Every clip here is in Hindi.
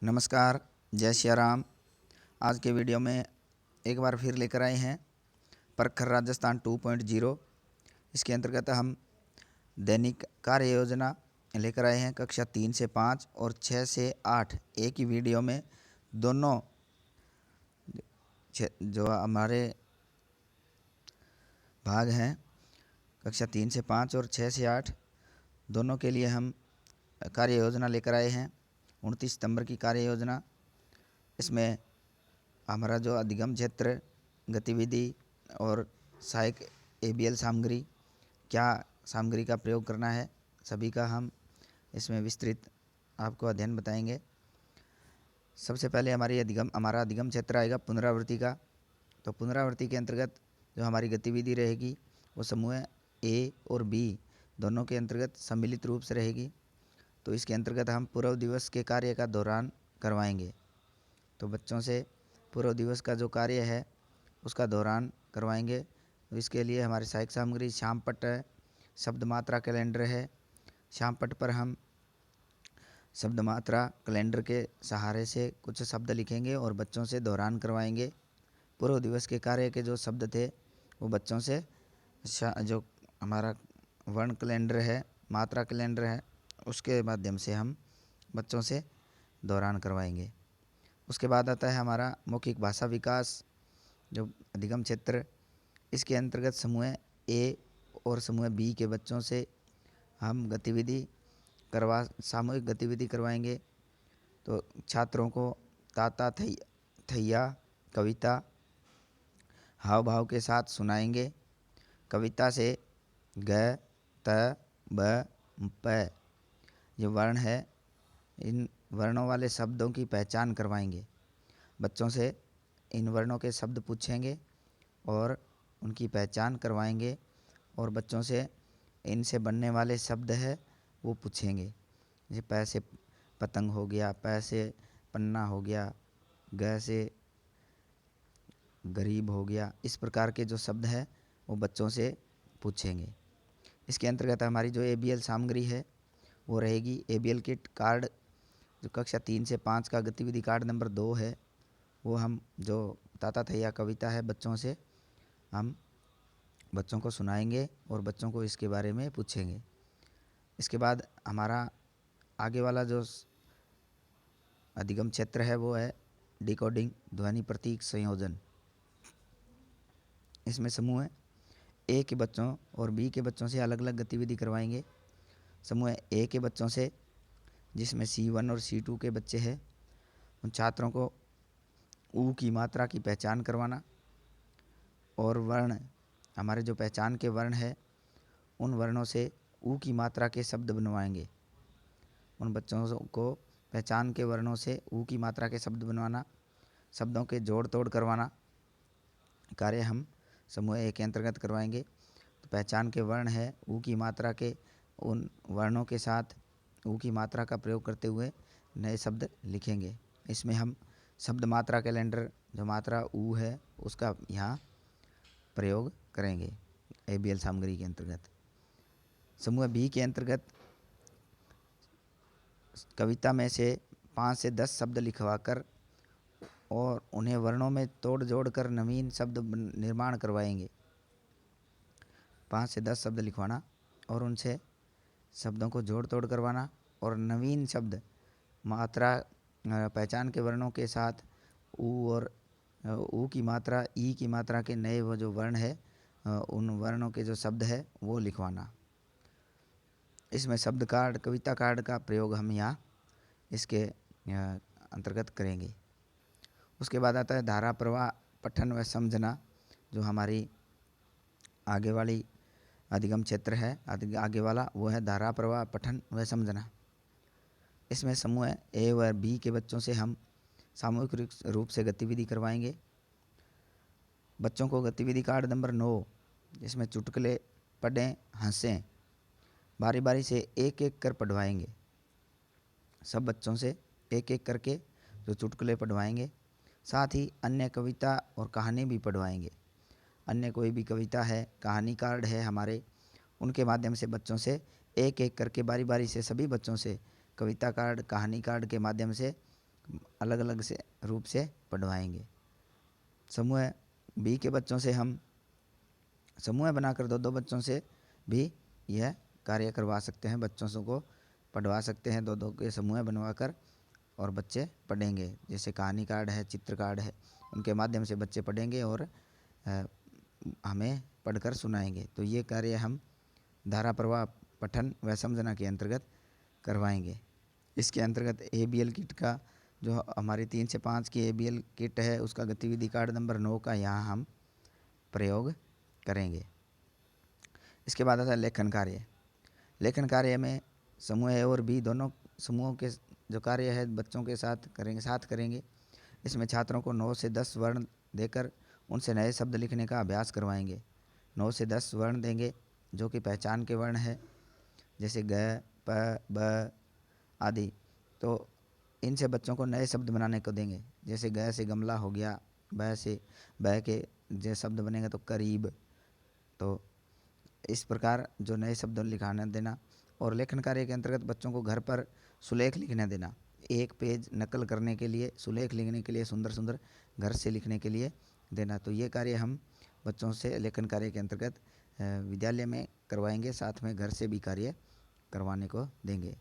नमस्कार, जय सिया राम। आज के वीडियो में एक बार फिर लेकर आए हैं प्रखर राजस्थान 2.0। इसके अंतर्गत हम दैनिक कार्य योजना लेकर आए हैं कक्षा 3 से 5 और 6 से 8 एक ही वीडियो में। दोनों जो हमारे भाग हैं कक्षा 3 से 5 और 6 से 8 दोनों के लिए हम कार्य योजना लेकर आए हैं। 29 सितंबर की कार्य योजना। इसमें हमारा जो अधिगम क्षेत्र गतिविधि और सहायक एबीएल सामग्री, क्या सामग्री का प्रयोग करना है, सभी का हम इसमें विस्तृत आपको अध्ययन बताएंगे। सबसे पहले हमारा अधिगम क्षेत्र आएगा पुनरावृत्ति का। तो पुनरावृत्ति के अंतर्गत जो हमारी गतिविधि रहेगी वो समूह ए और बी दोनों के अंतर्गत सम्मिलित रूप से रहेगी। तो इसके अंतर्गत हम पूर्व दिवस के कार्य का दोहरान करवाएंगे। तो बच्चों से पूर्व दिवस का जो कार्य है उसका दोहरान करवाएंगे। तो इसके लिए हमारी सहायक सामग्री श्यामपट्ट है, शब्द मात्रा कैलेंडर है। श्यामपट्ट पर हम शब्द मात्रा कैलेंडर के सहारे से कुछ शब्द लिखेंगे और बच्चों से दोहरान करवाएंगे। पूर्व दिवस के कार्य के जो शब्द थे वो बच्चों से जो हमारा वर्ण कैलेंडर है, मात्रा कैलेंडर है, उसके माध्यम से हम बच्चों से दोहरान करवाएंगे। उसके बाद आता है हमारा मौखिक भाषा विकास जो अधिगम क्षेत्र। इसके अंतर्गत समूह ए और समूह बी के बच्चों से हम सामूहिक गतिविधि करवाएंगे। तो छात्रों को ताता थैया कविता हाव भाव के साथ सुनाएंगे। कविता से ग त ब प जो वर्ण है, इन वर्णों वाले शब्दों की पहचान करवाएंगे। बच्चों से इन वर्णों के शब्द पूछेंगे और उनकी पहचान करवाएंगे और बच्चों से इनसे बनने वाले शब्द है वो पूछेंगे। जैसे पै से पतंग हो गया, पै से पन्ना हो गया, ग से गरीब हो गया। इस प्रकार के जो शब्द है वो बच्चों से पूछेंगे। इसके अंतर्गत हमारी जो एबीएल सामग्री है वो रहेगी एबीएल किट कार्ड जो कक्षा 3 से 5 का गतिविधि कार्ड नंबर 2 है। वो हम जो ताता थैया कविता है हम बच्चों को सुनाएंगे और बच्चों को इसके बारे में पूछेंगे। इसके बाद हमारा आगे वाला जो अधिगम क्षेत्र है वो है डिकोडिंग ध्वनि प्रतीक संयोजन। इसमें समूह ए के बच्चों और बी के बच्चों से अलग अलग गतिविधि करवाएंगे। समूह ए के बच्चों से, जिसमें C1 और C2 के बच्चे हैं, उन छात्रों को ऊ की मात्रा की पहचान करवाना और वर्ण, हमारे जो पहचान के वर्ण है उन वर्णों से ऊ की मात्रा के शब्द बनवाएंगे। उन बच्चों को पहचान के वर्णों से ऊ की मात्रा के शब्द बनवाना, शब्दों के जोड़ तोड़ करवाना कार्य हम समूह ए के अंतर्गत करवाएंगे। तो पहचान के वर्ण है ऊ की मात्रा के, उन वर्णों के साथ ऊ की मात्रा का प्रयोग करते हुए नए शब्द लिखेंगे। इसमें हम शब्द मात्रा कैलेंडर जो मात्रा ऊ है उसका यहाँ प्रयोग करेंगे एबीएल सामग्री के अंतर्गत। समूह बी के अंतर्गत कविता में से 5 से 10 शब्द लिखवाकर और उन्हें वर्णों में तोड़ जोड़ कर नवीन शब्द निर्माण करवाएंगे। 5 से 10 शब्द लिखवाना और उनसे शब्दों को जोड़ तोड़ करवाना और नवीन शब्द मात्रा पहचान के वर्णों के साथ ऊ और ऊ की मात्रा, ई की मात्रा के नए वो जो वर्ण है उन वर्णों के जो शब्द है वो लिखवाना। इसमें शब्द कार्ड, कविता कार्ड का प्रयोग हम यहाँ इसके अंतर्गत करेंगे। उसके बाद आता है धारा प्रवाह पठन व समझना जो हमारी आगे वाली अधिगम क्षेत्र है। आगे वाला वो है धारा प्रवाह पठन व समझना। इसमें समूह ए व बी के बच्चों से हम सामूहिक रूप से गतिविधि करवाएंगे। बच्चों को गतिविधि कार्ड नंबर 9 जिसमें चुटकुले पढ़ें हंसें बारी बारी से एक एक कर पढ़वाएंगे। सब बच्चों से एक एक करके जो चुटकुले पढ़वाएंगे, साथ ही अन्य कविता और कहानी भी पढ़वाएंगे। अन्य कोई भी कविता है, कहानी कार्ड है हमारे, उनके माध्यम से बच्चों से एक एक करके बारी बारी से सभी बच्चों से कविता कार्ड, कहानी कार्ड के माध्यम से अलग अलग से रूप से पढ़वाएंगे। समूह बी के बच्चों से हम समूह बनाकर दो दो बच्चों से भी यह कार्य करवा सकते हैं, बच्चों को पढ़वा सकते हैं, दो दो के समूह बनवाकर और बच्चे पढ़ेंगे। जैसे कहानी कार्ड है, चित्र कार्ड है, उनके माध्यम से बच्चे पढ़ेंगे और हमें पढ़कर सुनाएंगे। तो ये कार्य हम धारा प्रवाह पठन व समझना के अंतर्गत करवाएंगे। इसके अंतर्गत ABL किट का जो हमारी 3 से 5 की ABL किट है, उसका गतिविधि कार्ड नंबर 9 का यहाँ हम प्रयोग करेंगे। इसके बाद आता है लेखन कार्य। लेखन कार्य में समूह A और B दोनों समूहों के जो कार्य है बच्चों के साथ करेंगे। इसमें छात्रों को 9 से 10 वर्ण देकर उनसे नए शब्द लिखने का अभ्यास करवाएंगे। 9 से 10 वर्ण देंगे जो कि पहचान के वर्ण है, जैसे ग, प, ब आदि। तो इनसे बच्चों को नए शब्द बनाने को देंगे। जैसे ग से गमला हो गया, ब के जो शब्द बनेगा तो करीब। तो इस प्रकार जो नए शब्द लिखाना देना। और लेखन कार्य के अंतर्गत बच्चों को घर पर सुलेख लिखने देना। एक पेज नकल करने के लिए, सुलेख लिखने के लिए, सुंदर सुंदर घर से लिखने के लिए देना। तो ये कार्य हम बच्चों से लेखन कार्य के अंतर्गत विद्यालय में करवाएंगे, साथ में घर से भी कार्य करवाने को देंगे।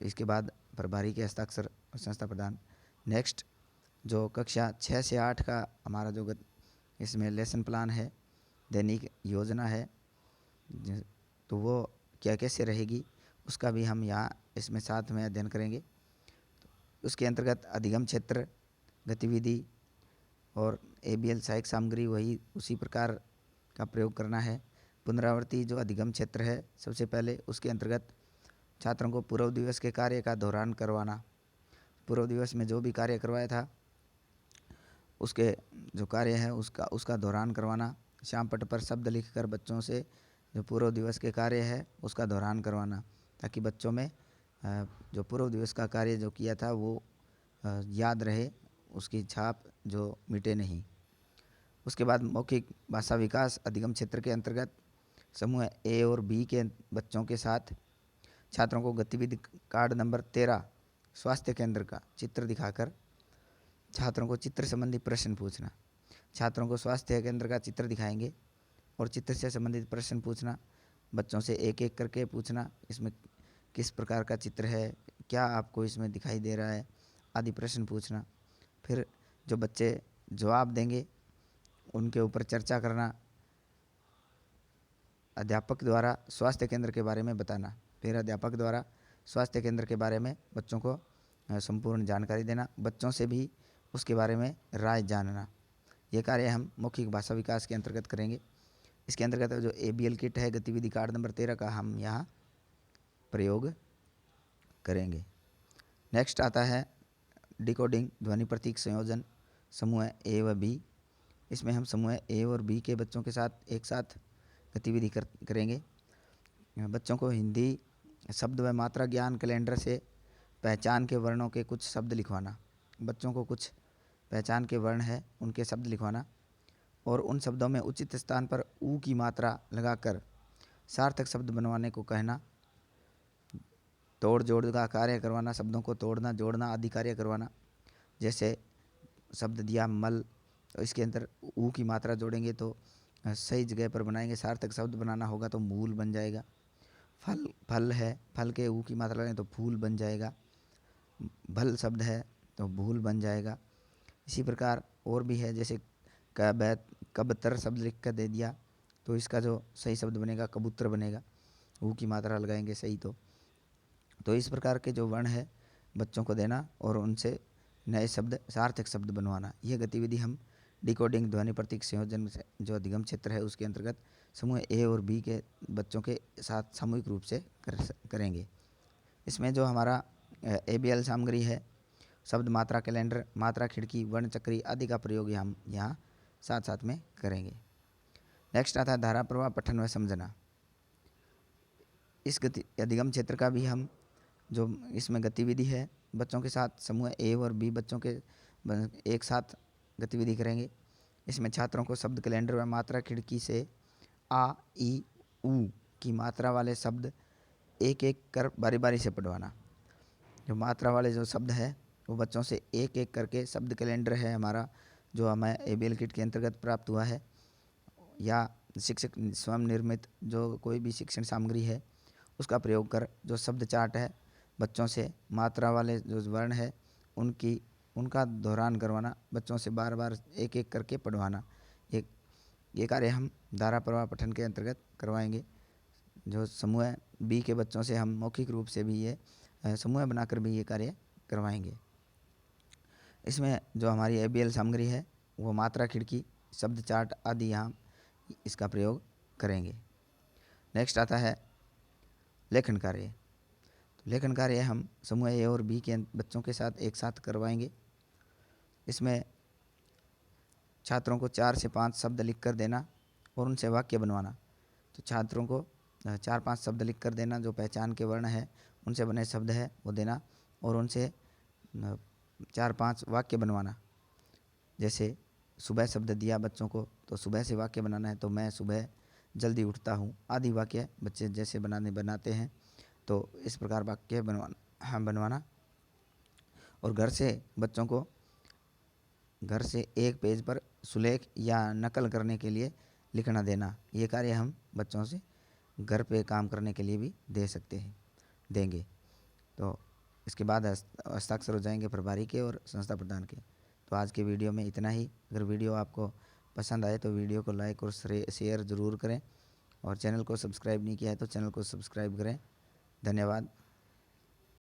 इसके बाद प्रभारी के हस्ताक्षर संस्था प्रधान। नेक्स्ट जो कक्षा 6 से 8 का हमारा जो इसमें लेसन प्लान है, दैनिक योजना है, तो वो क्या कैसे रहेगी उसका भी हम यहाँ इसमें साथ में अध्ययन करेंगे। उसके अंतर्गत अधिगम क्षेत्र गतिविधि और ABL सहायक सामग्री वही उसी प्रकार का प्रयोग करना है। पुनरावृत्ति जो अधिगम क्षेत्र है, सबसे पहले उसके अंतर्गत छात्रों को पूर्व दिवस के कार्य का दोहरान करवाना। पूर्व दिवस में जो भी कार्य करवाया था उसके जो कार्य है उसका दोहरान करवाना। श्याम पट पर शब्द लिखकर बच्चों से जो पूर्व दिवस के कार्य है उसका दोहरान करवाना, ताकि बच्चों में जो पूर्व दिवस का कार्य जो किया था वो याद रहे, उसकी छाप जो मिटे नहीं। उसके बाद मौखिक भाषा विकास अधिगम क्षेत्र के अंतर्गत समूह A और B के बच्चों के साथ छात्रों को गतिविधि कार्ड नंबर 13 स्वास्थ्य केंद्र का चित्र दिखाकर छात्रों को चित्र संबंधी प्रश्न पूछना। छात्रों को स्वास्थ्य केंद्र का चित्र दिखाएंगे और चित्र से संबंधित प्रश्न पूछना। बच्चों से एक एक करके पूछना, इसमें किस प्रकार का चित्र है, क्या आपको इसमें दिखाई दे रहा है, आदि प्रश्न पूछना। फिर जो बच्चे जवाब देंगे उनके ऊपर चर्चा करना। अध्यापक द्वारा स्वास्थ्य केंद्र के बारे में बताना। फिर अध्यापक द्वारा स्वास्थ्य केंद्र के बारे में बच्चों को संपूर्ण जानकारी देना, बच्चों से भी उसके बारे में राय जानना। ये कार्य हम मौखिक भाषा विकास के अंतर्गत करेंगे। इसके अंतर्गत जो ABL किट है गतिविधि कार्ड नंबर 13 का हम यहाँ प्रयोग करेंगे। नेक्स्ट आता है डिकोडिंग ध्वनि प्रतीक संयोजन समूह A व B। इसमें हम समूह A और B के बच्चों के साथ एक साथ गतिविधि करेंगे। बच्चों को हिंदी शब्द व मात्रा ज्ञान कैलेंडर से पहचान के वर्णों के कुछ शब्द लिखवाना। बच्चों को कुछ पहचान के वर्ण है उनके शब्द लिखवाना और उन शब्दों में उचित स्थान पर ऊ की मात्रा लगाकर सार्थक शब्द बनवाने को कहना। तोड़ जोड़ का कार्य करवाना, शब्दों को तोड़ना जोड़ना आदि कार्य करवाना। जैसे शब्द दिया मल, तो इसके अंदर ऊ की मात्रा जोड़ेंगे तो सही जगह पर बनाएंगे। सार्थक शब्द बनाना होगा तो मूल बन जाएगा। फल है, फल के ऊ की मात्रा लें तो फूल बन जाएगा। भल शब्द है तो भूल बन जाएगा। इसी प्रकार और भी है, जैसे कबतर शब्द लिख कर दे दिया तो इसका जो सही शब्द बनेगा कबूतर बनेगा, ऊ की मात्रा लगाएंगे सही। तो इस प्रकार के जो वर्ण है बच्चों को देना और उनसे नए शब्द सार्थक शब्द बनवाना। यह गतिविधि हम डिकोडिंग ध्वनि प्रतीक संयोजन से जो अधिगम क्षेत्र है उसके अंतर्गत समूह A और B के बच्चों के साथ सामूहिक रूप से करेंगे। इसमें जो हमारा ABL सामग्री है, शब्द मात्रा कैलेंडर, मात्रा खिड़की, वर्ण चक्री आदि का प्रयोग हम यहाँ साथ साथ में करेंगे। नेक्स्ट आता है धारा प्रवाह पठन व समझना। इस अधिगम क्षेत्र का भी हम जो इसमें गतिविधि है बच्चों के साथ समूह A और B बच्चों के एक साथ गतिविधि करेंगे। इसमें छात्रों को शब्द कैलेंडर व मात्रा खिड़की से आ ई ऊ की मात्रा वाले शब्द एक एक कर बारी बारी से पढ़वाना। जो मात्रा वाले जो शब्द है वो बच्चों से एक एक करके शब्द कैलेंडर है हमारा, जो हमें ABL किट के अंतर्गत प्राप्त हुआ है, या शिक्षक स्वयं निर्मित जो कोई भी शिक्षण सामग्री है उसका प्रयोग कर जो शब्द चार्ट है बच्चों से मात्रा वाले जो वर्ण है उनका दोहरान करवाना, बच्चों से बार बार एक एक करके पढ़वाना। ये कार्य हम धारा प्रवाह पठन के अंतर्गत करवाएंगे। जो समूह B के बच्चों से हम मौखिक रूप से भी ये समूह बनाकर भी ये कार्य करवाएंगे। इसमें जो हमारी ABL सामग्री है वो मात्रा खिड़की, शब्द चार्ट आदि यहाँ इसका प्रयोग करेंगे। नेक्स्ट आता है लेखन कार्य। तो लेखन कार्य हम समूह A और B के बच्चों के साथ एक साथ करवाएंगे। इसमें छात्रों को 4 से 5 शब्द लिख कर देना और उनसे वाक्य बनवाना। तो छात्रों को 4-5 शब्द लिख कर देना, जो पहचान के वर्ण है उनसे बने शब्द है वो देना, और उनसे 4-5 वाक्य बनवाना। जैसे सुबह शब्द दिया बच्चों को तो सुबह से वाक्य बनाना है, तो मैं सुबह जल्दी उठता हूँ आदि वाक्य बच्चे जैसे बनाते हैं, तो इस प्रकार वाक्य बनवाना। और घर से एक पेज पर सुलेख या नकल करने के लिए लिखना देना। ये कार्य हम बच्चों से घर पे काम करने के लिए भी देंगे। तो इसके बाद हस्ताक्षर हो जाएंगे प्रभारी के और संस्था प्रधान के। तो आज के वीडियो में इतना ही। अगर वीडियो आपको पसंद आए तो वीडियो को लाइक और शेयर ज़रूर करें, और चैनल को सब्सक्राइब नहीं किया है तो चैनल को सब्सक्राइब करें। धन्यवाद।